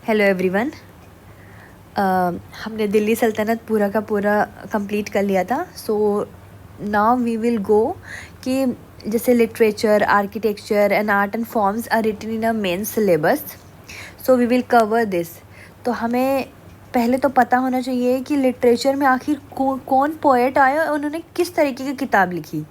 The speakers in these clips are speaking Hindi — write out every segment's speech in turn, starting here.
Hello everyone. हमने दिल्ली सल्तनत पूरा का पूरा कंप्लीट कर लिया था। So now we will go कि जैसे literature, architecture and art and forms are written in a main syllabus. So we will cover this. तो हमें पहले तो पता होना चाहिए कि लिटरेचर में आखिर कौन पोएट आया और उन्होंने किस तरीके की किताब लिखी।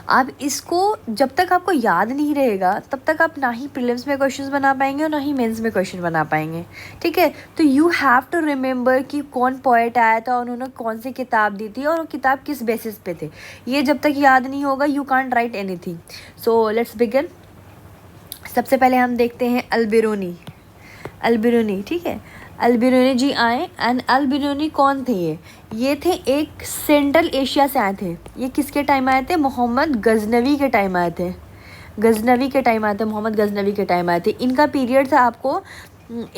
आप इसको जब तक आपको याद नहीं रहेगा तब तक आप ना ही प्रीलिम्स में क्वेश्चंस बना पाएंगे और ना ही मेंस में क्वेश्चन बना पाएंगे। ठीक है, तो यू हैव टू रिमेंबर कि कौन पोएट आया था, उन्होंने कौन सी किताब दी थी और वो किताब किस बेसिस पे थे। ये जब तक याद नहीं होगा you can't right anything. So let's begin. सबसे पहले हम देखते हैं अल-बिरूनी। ठीक है, अल-बिरूनी जी आए। एंड अल-बिरूनी कौन थे? ये थे एक सेंट्रल एशिया से आए थे। ये किसके टाइम आए थे? मोहम्मद गजनवी के टाइम आए थे। मोहम्मद गजनवी के टाइम आए थे। इनका पीरियड था आपको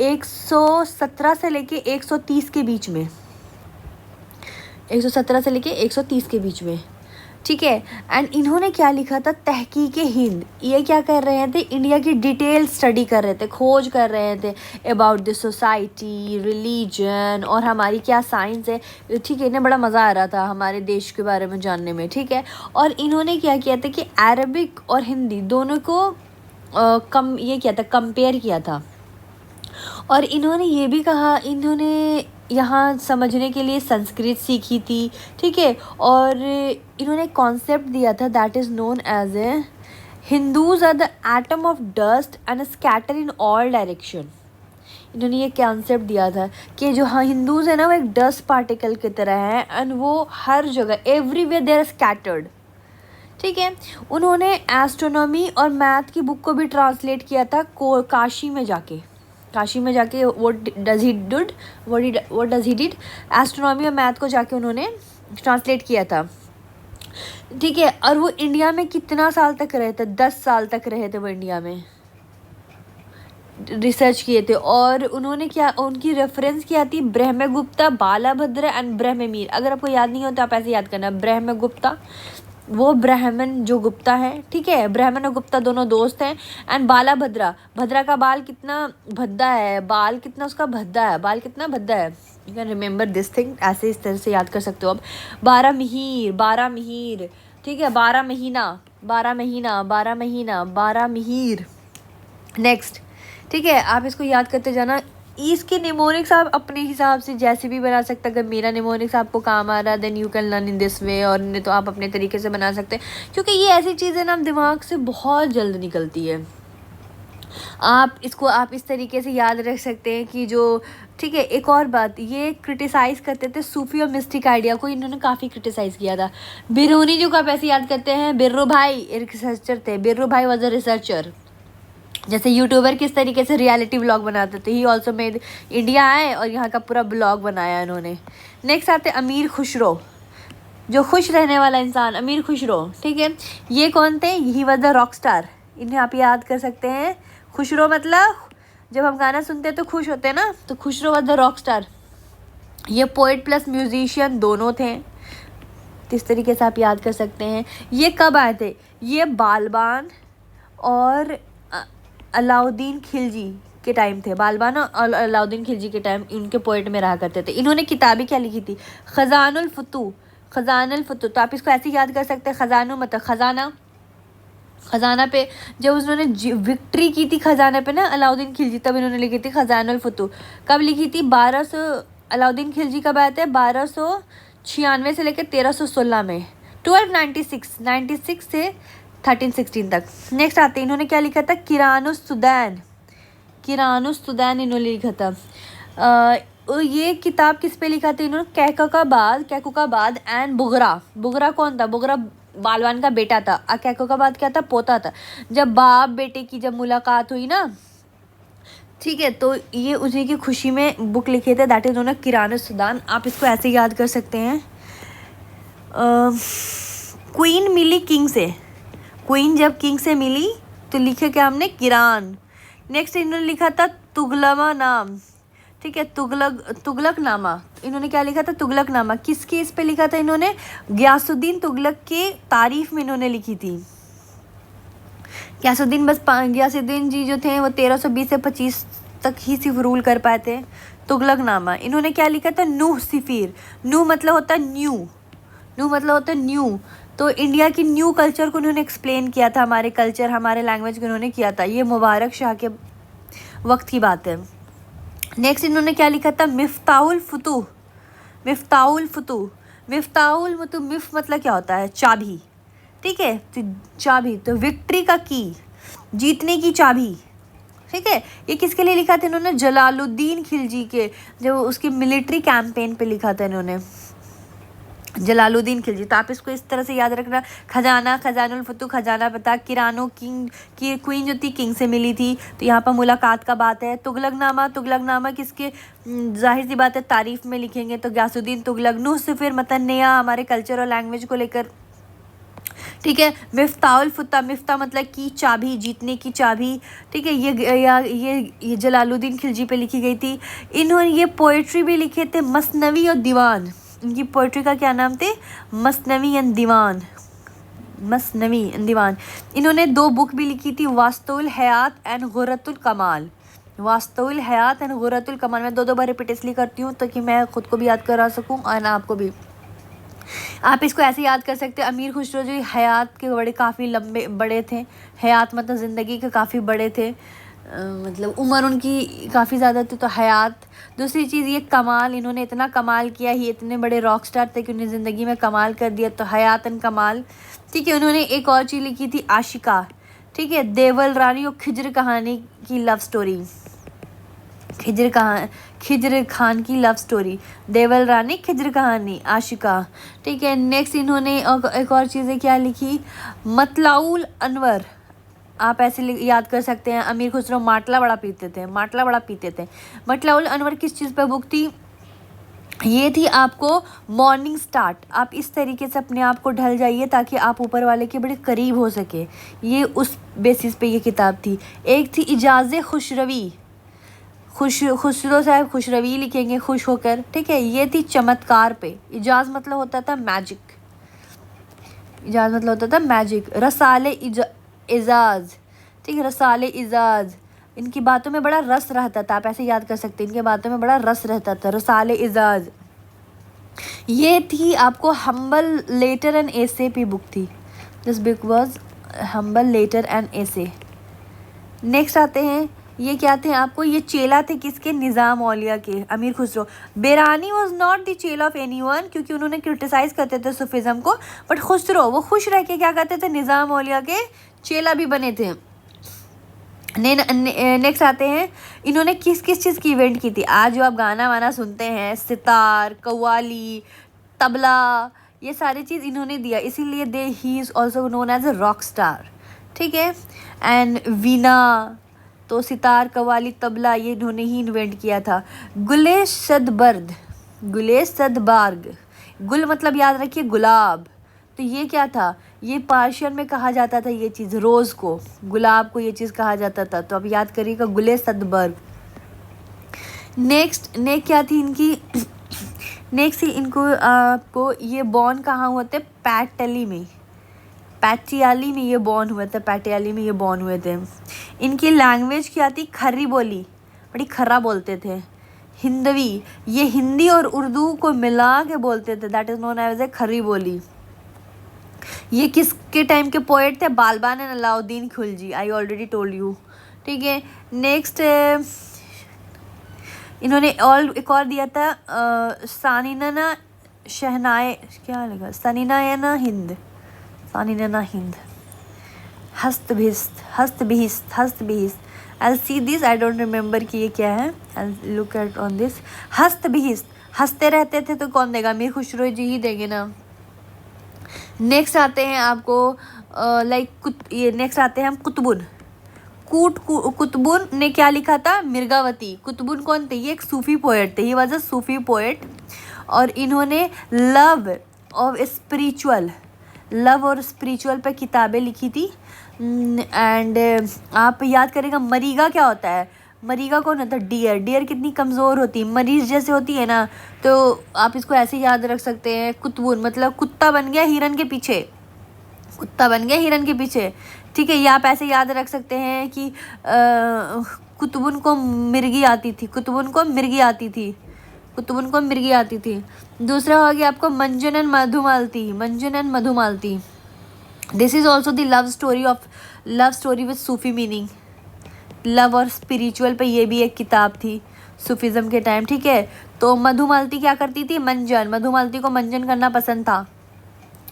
117 से लेके 130 के बीच में। 117 से लेके 130 के बीच में। ठीक है, एंड इन्होंने क्या लिखा था? तहकीके हिंद। ये क्या कर रहे थे? इंडिया की डिटेल स्टडी कर रहे थे, खोज कर रहे थे अबाउट द सोसाइटी, रिलीजन और हमारी क्या साइंस है। ठीक है, इन्हें बड़ा मज़ा आ रहा था हमारे देश के बारे में जानने में। ठीक है, और इन्होंने क्या किया था कि अरबिक और हिंदी दोनों को कंपेयर किया था। और इन्होंने ये भी कहा, इन्होंने यहाँ समझने के लिए संस्कृत सीखी थी। ठीक है, और इन्होंने कॉन्सेप्ट दिया था that is known as a Hindus are the atom of dust and scatter in all direction. इन्होंने ये कॉन्सेप्ट दिया था कि जो हिंदूज है ना, वो एक डस्ट पार्टिकल की तरह है एंड वो हर जगह एवरीवेयर दे आर स्कैटर्ड। ठीक है, उन्होंने एस्ट्रोनॉमी और मैथ की बुक को भी ट्रांसलेट किया था काशी में जाके। What does he did astronomy और मैथ को जाके उन्होंने ट्रांसलेट किया था। ठीक है, और वो इंडिया में कितना साल तक रहे थे? 10 साल तक रहे थे वो इंडिया में, रिसर्च किए थे। और उन्होंने क्या, उनकी रेफरेंस क्या थी? ब्रह्मगुप्ता, बालाभद्र एंड ब्रह्ममीर। अगर आपको याद नहीं हो तो आप ऐसे याद करना, ब्रह्मगुप्ता वो ब्राह्मण जो गुप्ता है। ठीक है, ब्राह्मण और गुप्ता दोनों दोस्त हैं। एंड भद्रा का बाल कितना भद्दा है, बाल कितना भद्दा है। You can remember this thing, ऐसे इस तरह से याद कर सकते हो आप। 12 मिहिर। ठीक है, 12 मिहिर। नेक्स्ट। ठीक है, आप इसको याद करते जाना। इसके निमोनिक्स आप अपने हिसाब से जैसे भी बना सकते हैं। अगर मेरा निमोनिक्स आपको काम आ रहा है then you can learn in this way, और नहीं तो आप अपने तरीके से बना सकते हैं, क्योंकि ये ऐसी चीज़ है ना दिमाग से बहुत जल्द निकलती है। आप इस तरीके से याद रख सकते हैं कि जो, ठीक है, एक और बात, ये क्रिटिसाइज़ करते थे सूफी और मिस्टिक आइडिया को। इन्होंने काफ़ी क्रिटिसाइज़ किया था। बिरूनी जी को आप ऐसे याद करते हैं, बिर्रू भाई रिसर्चर थे। बिर्रू भाई वॉज अ रिसर्चर। जैसे यूट्यूबर किस तरीके से रियलिटी व्लॉग बनाते थे, ही ऑल्सो मेड। इंडिया आए और यहाँ का पूरा ब्लॉग बनाया इन्होंने। नेक्स्ट आते अमीर खुसरो, जो खुश रहने वाला इंसान, अमीर खुसरो। ठीक है, ये कौन थे? He was the rock star. इन्हें आप याद कर सकते हैं। खुसरो मतलब जब हम गाना सुनते हैं तो खुश होते हैं ना, तो Khusro was the rock star. ये पोइट प्लस म्यूजिशियन दोनों थे। इस तरीके से आप याद कर सकते हैं। ये कब आए थे? ये बालबान और अलाउद्दीन खिलजी के टाइम थे। बालबान और अलाउद्दीन खिलजी के टाइम उनके पोइट में रहा करते थे। इन्होंने किताबें क्या लिखी थी? खजानुल फतू। तो आप इसको ऐसे याद कर सकते हैं, खजानु मतलब खजाना पे जब उन्होंने विक्ट्री की थी खजाना पे ना अलाउद्दीन खिलजी, तब इन्होंने लिखी थी खजानुल फतू। कब लिखी थी? 1200। अलाउद्दीन खिलजी कब आए थे? 1296 से लेकर 1316 में। 1296 से 1316 तक। नेक्स्ट आते हैं, इन्होंने क्या लिखा था? किरानुस्तुदैन इन्होंने लिखा था। ये किताब किस पे लिखा था इन्होंने? कैकुकाबाद एंड बुगरा कौन था? बुगरा बालवान का बेटा था। कैकुकाबाद क्या था? पोता था। जब बाप बेटे की जब मुलाकात हुई ना, ठीक है, तो ये उसी की खुशी में बुक लिखे थे, दैट इज नोन किरानुस्तुदैन। आप इसको ऐसे याद कर सकते हैं। क्वीन मिली किंग से, क्वीन जब किंग से मिली तो लिखे क्या हमने? किरान। नेक्स्ट इन्होंने लिखा था तुगलमा नाम। ठीक है, तुगलकनामा। इन्होंने क्या लिखा था? तुगलकनामा। किसके इस पे लिखा था इन्होंने? गयासुद्दीन तुगलक के तारीफ में इन्होंने लिखी थी। गयासुद्दीन जी जो थे वो 1320 से 25 तक ही सिर्फ रूल कर पाए थे। तुगलकनामा, इन्होंने क्या लिखा था, नूह सिफिर। नूह मतलब होता है न्यू, नूह मतलब होता है न्यू। तो इंडिया की न्यू कल्चर को उन्होंने एक्सप्लेन किया था, हमारे कल्चर हमारे लैंग्वेज को उन्होंने किया था। ये मुबारक शाह के वक्त की बात है। नेक्स्ट इन्होंने क्या लिखा था, मिफ्ताहुल फुतूह। मिफ्ताहुल फुतूह, मिफ्ताहुल फुतूह, मिफ मतलब क्या होता है, चाबी, ठीक है, तो चाबी, तो विक्ट्री का की, जीतने की चाबी, ठीक है। ये किसके लिए लिखा था इन्होंने, जलालुद्दीन खिलजी के, जो उसके मिलिट्री कैंपेन पे लिखा था इन्होंने, जलालुद्दीन खिलजी। तो आप इसको इस तरह से याद रखना, खजाना, खजानुल फतूह, खजाना पता, किरानो किंग की क्वीन जो थी किंग से मिली थी, तो यहाँ पर मुलाकात का बात है। तुगलकनामा, तुगलकनामा किसके, जाहिर सी बात है तारीफ में लिखेंगे, तो गयासुद्दीन तुगलक। नूह सिफिर मतलब नया, हमारे कल्चर और लैंग्वेज को लेकर, ठीक है। मिफ्ताहुल फुता, मिफ्ता मतलब की, चाबी, जीतने की चाबी, ठीक है। ये जलालुद्दीन खिलजी पे लिखी गई थी। इन्होंने ये पोइट्री भी लिखे थे, मसनवी और दीवान। इनकी पोइट्री का क्या नाम थे, मसनवी एंड दीवान, मसनवी एंड दीवान। इन्होंने 2 बुक भी लिखी थी, वास्तुल हयात एंड गुर्रतुल कमाल। वास्तुल हयात एंड गुर्रतुल कमाल, मैं 2 बार रिपीट इसलिए करती हूँ ताकि मैं खुद को भी याद करा सकूँ और आपको भी। आप इसको ऐसे याद कर सकते हैं, अमीर खुसरो जो हयात के बड़े काफ़ी लंबे बड़े थे, हयात मतलब ज़िंदगी के काफ़ी बड़े थे, मतलब उम्र उनकी काफ़ी ज़्यादा थी, तो हयात। दूसरी चीज़ ये कमाल, इन्होंने इतना कमाल किया, ही इतने बड़े रॉक स्टार थे कि उन्हें ज़िंदगी में कमाल कर दिया, तो हयातन कमाल, ठीक है। उन्होंने एक और चीज़ लिखी थी, आशिका, ठीक है, देवल रानी और खिज्र कहानी की लव स्टोरी, खिज्र खान की लव स्टोरी, देवल रानी, खिज्र कहानी, आशिका, ठीक है। नेक्स्ट इन्होंने एक और चीज़ें क्या लिखी, मतलाउल अनवर, आप ऐसे याद कर सकते हैं, अमीर खुसरो माटला बड़ा पीते थे, माटला बड़ा पीते थे। मतलाउल अनवर किस चीज़ पर बुक थी, ये थी आपको मॉर्निंग स्टार्ट, आप इस तरीके से अपने आप को ढल जाइए ताकि आप ऊपर वाले के बड़े करीब हो सके, ये उस बेसिस पे ये किताब थी। एक थी इजाज़े खुशरवी, खुसरो साहब खुशरवी लिखेंगे खुश होकर, ठीक है। ये थी चमत्कार पे, इजाज़ मतलब होता था मैजिक, इजाज़ मतलब होता था मैजिक। रसाले इजाज़, ठीक है, रसाले इजाज़, इनकी बातों में बड़ा रस रहता था, आप ऐसे याद कर सकते हैं, इनके बातों में बड़ा रस रहता था, रसाले इजाज़। ये थी आपको हम्बल लेटर एंड एसे की बुक थी, this book was humble letter and essay. Next आते हैं, ये क्या थे आपको, ये चेला थे किसके, निज़ाम औलिया के, अमीर Khusro. Berani was not the चेला ऑफ एनीवन, क्योंकि उन्होंने क्रिटिसाइज़ करते थे सूफिज़म को, बट खुसरो वो खुश रह के क्या करते थे, निज़ाम औलिया के चेला भी बने थे। नेक्स्ट आते हैं, इन्होंने किस किस चीज़ की इवेंट की थी, आज जो आप गाना वाना सुनते हैं, सितार, कव्वाली, तबला, ये सारी चीज़ इन्होंने दिया, इसीलिए he is also known as a rock star, ठीक है। एंड वीना, तो सितार, कव्वाली, तबला ये इन्होंने ही इन्वेंट किया था। गुलेश सदबर्द, गुलेश सदबार्ग, गुल मतलब याद रखिए गुलाब, तो ये क्या था, ये पार्शियन में कहा जाता था, ये चीज़ रोज़ को, गुलाब को ये चीज़ कहा जाता था, तो अब याद करिएगा गुलेश सदबर्ग। नेक्स्ट क्या थी इनकी नेक्स्ट इनको आपको ये बॉर्न कहाँ हुए थे, पैटली में, पैटियाली में ये बॉर्न हुए थे, पैटियाली में ये बॉर्न हुए थे। इनकी लैंग्वेज क्या थी, खर्री बोली, बड़ी खर्रा बोलते थे। हिंदवी, ये हिंदी और उर्दू को मिला के बोलते थे, that is known as a Khari Boli. ये किसके टाइम के पोएट थे, Balban and Alauddin Khilji, I already told you, ठीक है। नेक्स्ट इन्होंने एक और दिया था, सानिना शहनाए, क्या लगा, सनीना Hind, सानिना Hind, हस्तबिहिस्त, I'll see this, I don't remember कि ये क्या है, I'll look at on this। हस्तबिहिस्त, हंसते रहते थे तो कौन देगा, मीर खुसरो जी ही देंगे ना। नेक्स्ट आते हैं आपको ये नेक्स्ट आते हैं हम कुतुबुन। कुतुबुन ने क्या लिखा था, मिर्गावती। कुतुबुन कौन थे, ये एक सूफी पोएट थे, he was a Sufi poet, और इन्होंने लव और स्पिरिचुअल पे किताबें लिखी थी। एंड आप याद करेगा, मरीगा क्या होता है, मरीगा कौन होता है, डियर कितनी कमज़ोर होती है, मरीज जैसे होती है ना, तो आप इसको ऐसे याद रख सकते हैं, कुतुबुन मतलब कुत्ता बन गया हिरन के पीछे, ठीक है। ये आप ऐसे याद रख सकते हैं कि कुतुबुन को मिर्गी आती थी, कुतुबुन को मिर्गी आती थी, कुतुबुन को मिर्गी आती थी। दूसरा हो गया आपको Manjhan Madhumalati, Manjhan Madhumalati. This is also the love story with Sufi meaning, love और स्पिरिचुअल पे ये भी एक किताब थी सूफिज्म के टाइम, ठीक है। तो मधुमालती क्या करती थी, मंजन, मधुमालती को मंजन करना पसंद था।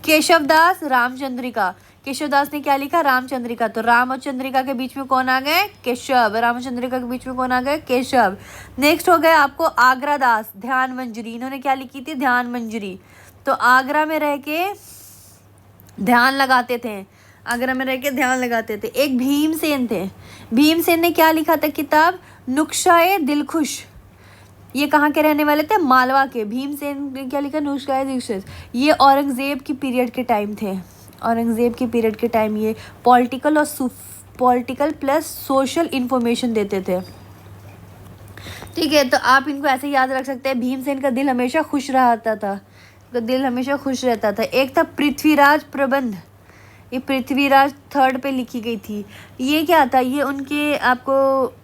केशव दास रामचंद्रिका, केशव दास ने क्या लिखा, रामचंद्रिका। तो राम और चंद्रिका के बीच में कौन आ गए, केशव, राम और चंद्रिका के बीच में कौन आ गए, केशव। नेक्स्ट हो गया आपको आगरा दास, ध्यान मंजरी, इन्होंने क्या लिखी थी, ध्यान मंजरी। तो आगरा में रह के ध्यान लगाते थे, आगरा में रह के ध्यान लगाते थे। एक भीमसेन थे, भीमसेन ने क्या लिखा था किताब, नुक्शाए दिलखुश। ये कहाँ के रहने वाले थे, मालवा के। भीमसेन ने क्या लिखा, नुक्शाए दिलखुश। ये औरंगज़ेब की पीरियड के टाइम थे, औरंगज़ेब की पीरियड के टाइम ये पॉलिटिकल और पॉलिटिकल प्लस सोशल इन्फॉर्मेशन देते थे, ठीक है। तो आप इनको ऐसे याद रख सकते हैं, भीमसेन का दिल हमेशा खुश रहता था, तो दिल हमेशा खुश रहता था। एक था पृथ्वीराज प्रबंध, ये पृथ्वीराज थर्ड पे लिखी गई थी। ये क्या था, ये उनके आपको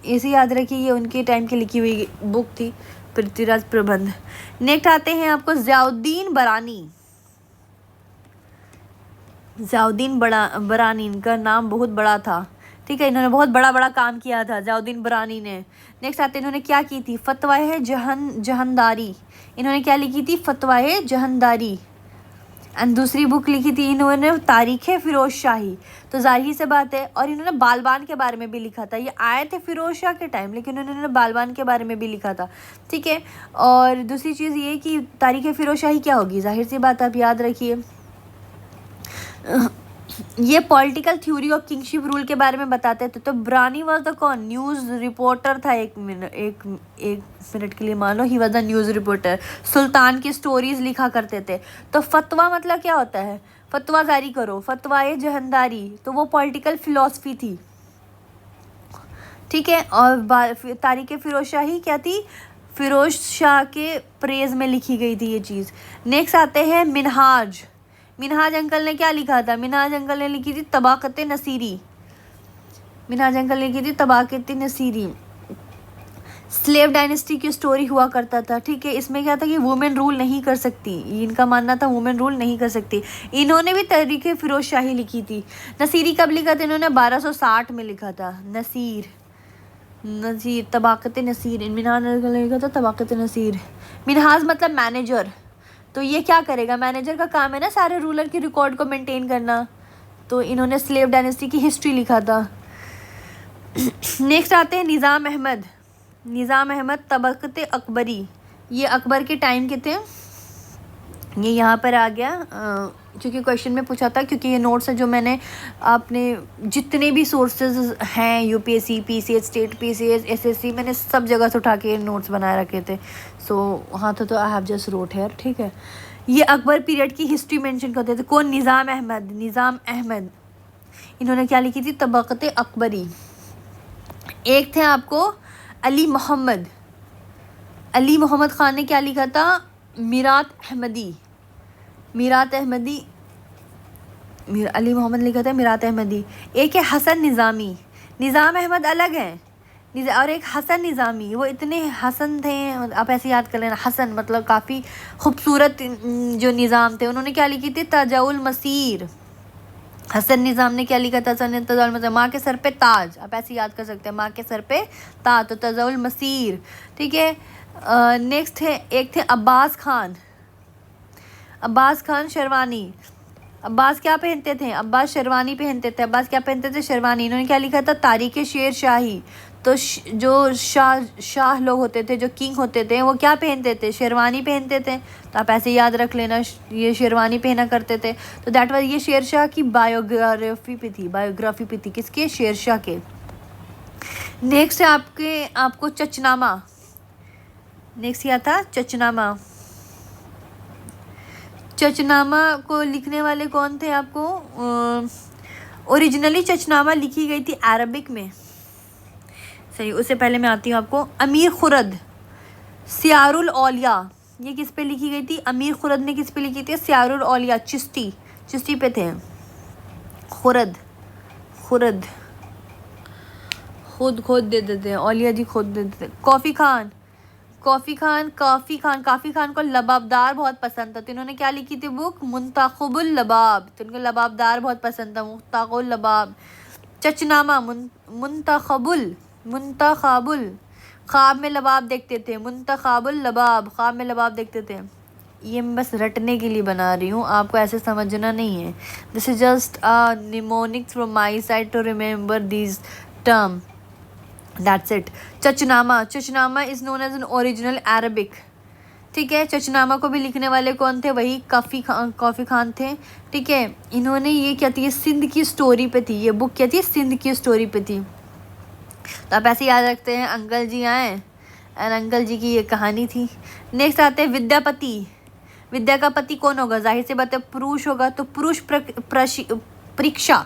ऐसे याद रखिए, ये उनके टाइम की लिखी हुई बुक थी, पृथ्वीराज प्रबंध। नेक्स्ट आते हैं आपको ज़ियाउद्दीन बरानी, ज़ियाउद्दीन बरानी, इनका नाम बहुत बड़ा था, ठीक है। इन्होंने बहुत बड़ा बड़ा काम किया था ज़ियाउद्दीन बरानी ने। नेक्स्ट आते हैं, इन्होंने क्या की थी, फतवाए जहनदारी, इन्होंने क्या लिखी थी, फतवाए जहनदारी। एंड दूसरी बुक लिखी थी इन्होंने तारीख़ फ़िरोज़ शाही। तो जाहिर से बात है, और इन्होंने बालबान के बारे में भी लिखा था। ये आए थे फ़िरोज़ शाह के टाइम, लेकिन उन्होंने बालबान के बारे में भी लिखा था, ठीक है। और दूसरी चीज़ ये कि तारीख़ फ़िरोज़ शाही क्या होगी, जाहिर सी बात आप याद रखिए, ये political theory of kingship rule के बारे में बताते थे। तो ब्रानी वाज द कौन, न्यूज़ रिपोर्टर था। एक मिनट के लिए मान लो, he was the news reporter. सुल्तान की स्टोरीज लिखा करते थे। तो फतवा मतलब क्या होता है, फतवा जारी करो, फतवाए जहनदारी, तो वो पॉलिटिकल फिलॉसफी थी, ठीक है। और तारीख़ फ़िरोज़ शाही क्या थी, फ़िरोज़ शाह के प्रेज में लिखी गई थी ये चीज़। नेक्स्ट आते हैं मिनहाज, मिनहाज अंकल ने क्या लिखा था, मिनहाज अंकल ने लिखी थी तबाक़त नसीरी, मिनहाज अंकल ने लिखी थी तबाक़त नसीरी। स्लेव डायनेस्टी की स्टोरी हुआ करता था, ठीक है। इसमें क्या था कि वुमेन रूल नहीं कर सकती, इनका मानना था वुमेन रूल नहीं कर सकती। इन्होंने भी तारीख़ फ़िरोज़ शाही लिखी थी। नसीरी कब लिखा था इन्होंने, 1260 में लिखा था। नसीर तबाक़त नसीर, मिनहाज अंकल ने लिखा था तबाक़त नसीर। मिनहाज मतलब मैनेजर, तो ये क्या करेगा, मैनेजर का काम है ना सारे रूलर की रिकॉर्ड को मेंटेन करना। तो इन्होंने स्लेव डायनेस्टी की हिस्ट्री लिखा था। नेक्स्ट आते हैं निज़ाम अहमद, निज़ाम अहमद तबक़त अकबरी, ये अकबर के टाइम के थे। ये यहाँ पर आ गया क्योंकि क्वेश्चन में पूछा था, क्योंकि ये नोट्स है जो मैंने आपने जितने भी सोर्सेज हैं, UPSC, PCS, state PCS, SSC, मैंने सब जगह से उठा के नोट्स बनाए रखे थे। सो हाँ, तो I have just wrote here, ठीक है। ये अकबर पीरियड की हिस्ट्री मेंशन करते थे। कौन, निज़ाम अहमद, निज़ाम अहमद, इन्होंने क्या लिखी थी, तबक़त अकबरी। एक थे आपको अली मोहम्मद, अली मोहम्मद ख़ान ने क्या लिखा था, मीरात अहमदी, मीरात अहमदी, अली मोहम्मद लिखा था मीरात अहमदी। एक है हसन निज़ामी, निज़ाम अहमद अलग है, और एक हसन निज़ामी। वो इतने हसन थे, आप ऐसे याद कर लेना, हसन मतलब काफ़ी खूबसूरत जो निज़ाम थे। उन्होंने क्या लिखी थी, तजाउल मसीर। हसन निज़ाम ने क्या लिखा था, हसन तजाउल मसीर, माँ के सर पे ताज, आप ऐसे याद कर सकते हैं, माँ के सर पे ताज, तो तजाउल मसीर, ठीक है। नेक्स्ट है, एक थे अब्बास खान, अब्बास खान शेरवानी। अब्बास क्या पहनते थे, अब्बास शेरवानी पहनते थे। अब्बास क्या पहनते थे, शेरवानी। इन्होंने क्या लिखा था, तारीख़ शेर शाही। तो जो शाह लोग होते थे, जो किंग होते थे, वो क्या पहनते थे, शेरवानी पहनते थे। तो आप ऐसे याद रख लेना, ये शेरवानी पहना करते थे। तो दैट वाज, ये शेर शाह की बायोग्राफी पे थी, किसके, शेर शाह के। नेक्स्ट है आपको चचनामा, नेक्स्ट क्या था, चचनामा। चचनामा को लिखने वाले कौन थे आपको, ओरिजिनली चचनामा लिखी गई थी अरबिक में, सही। उससे पहले मैं आती हूँ आपको अमीर खुरद, सियारुल औलिया, ये किस पे लिखी गई थी, अमीर खुरद ने किस पे लिखी थी, सियारुल औलिया, चिश्ती पे थे। खुरद खुद दे देते हैं, औलिया जी खुद दे देते हैं। कॉफ़ी खान को लबाबदार बहुत पसंद था, तो इन्होंने क्या लिखी थी बुक, मुंतखबुल लबाब, तो इनको लबाबदार बहुत पसंद था, मुंतखबुल लबाब। चचनामा मुंतखबुल ख्वाब में लबाब देखते थे, मुंतखबुल लबाब ख्वाब में लबाब देखते थे। ये मैं बस रटने के लिए बना रही हूँ, आपको ऐसे समझना नहीं है। This is just a mnemonics from my side to remember these term, that's it. Chachnama is known as an original Arabic, ठीक है। चचनामा को भी लिखने वाले कौन थे, वही कॉफ़ी खान थे, ठीक है। इन्होंने ये क्या थी, ये सिंध की स्टोरी पे थी, ये बुक क्या थी, सिंध की स्टोरी पे थी। तो आप ऐसे याद रखते हैं, अंकल जी आए और अंकल जी की ये कहानी थी। नेक्स्ट आते हैं विद्यापति। विद्या का पति कौन होगा, जाहिर से बात है पुरुष होगा, तो पुरुष परीक्षा।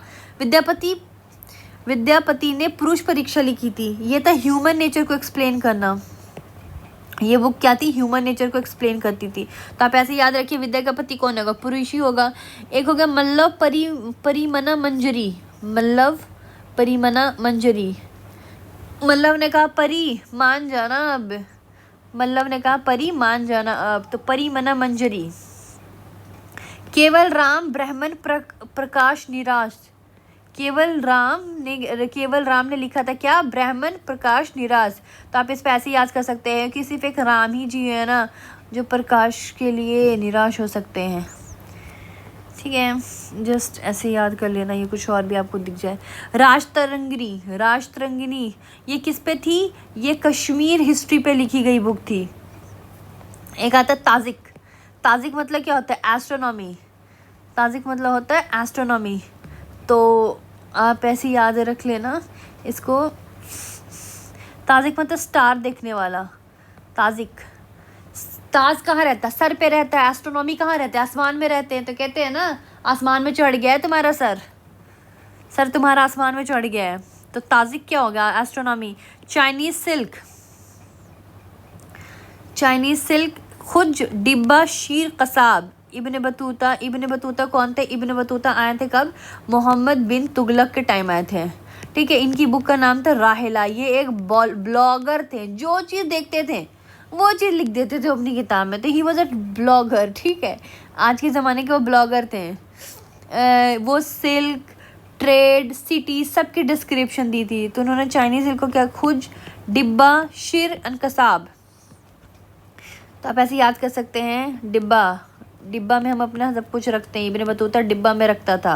विद्यापति ने पुरुष परीक्षा लिखी थी, ये था ह्यूमन नेचर को एक्सप्लेन करना। ये बुक क्या थी, ह्यूमन नेचर को एक्सप्लेन करती थी। तो आप ऐसे याद रखिए, विद्या का पति कौन होगा, पुरुष ही होगा। एक हो गया मल्लव परिमना मंजरी। मल्लव ने कहा परी मान जाना अब, तो परिमना मंजरी। केवल राम ब्राह्मण प्रकाश निराश, केवल राम ने लिखा था क्या, ब्राह्मण प्रकाश निराश। तो आप इस पे ऐसे याद कर सकते हैं कि सिर्फ एक राम ही जी है ना जो प्रकाश के लिए निराश हो सकते हैं, ठीक है। जस्ट ऐसे याद कर लेना, ये कुछ और भी आपको दिख जाए। राजतरंगिनी ये किस पे थी, ये कश्मीर हिस्ट्री पे लिखी गई बुक थी। एक आता है ताजिक मतलब क्या होता है, एस्ट्रोनॉमी। ताजिक मतलब होता है एस्ट्रोनॉमी, तो आप ऐसे याद रख लेना इसको। ताजिक मतलब स्टार देखने वाला। ताज कहाँ रहता है, सर पे रहता है। एस्ट्रोनॉमी कहाँ रहता है, आसमान में रहते हैं। तो कहते हैं ना आसमान में चढ़ गया है तुम्हारा सर तुम्हारा आसमान में चढ़ गया है। तो ताजिक क्या होगा, एस्ट्रोनॉमी। चाइनीज सिल्क खुज डिब्बा शीर कसाब। इब्न बतूता कौन थे, इब्न बतूता आए थे कब, मोहम्मद बिन तुगलक के टाइम आए थे, ठीक है। इनकी बुक का नाम था राहिला। ये एक ब्लॉगर थे, जो चीज़ देखते थे वो चीज़ लिख देते थे अपनी किताब में, तो ही वॉज अ ब्लॉगर, ठीक है। आज के ज़माने के वो ब्लॉगर थे। वो सिल्क ट्रेड सिटी सबकी डिस्क्रिप्शन दी थी। तो उन्होंने चाइनीज सिल्क को क्या, खुज डिब्बा शिर अनकसाब। तो आप ऐसे याद कर सकते हैं, डिब्बा में हम अपना सब कुछ रखते हैं। इब्न बतूता डिब्बा में रखता था।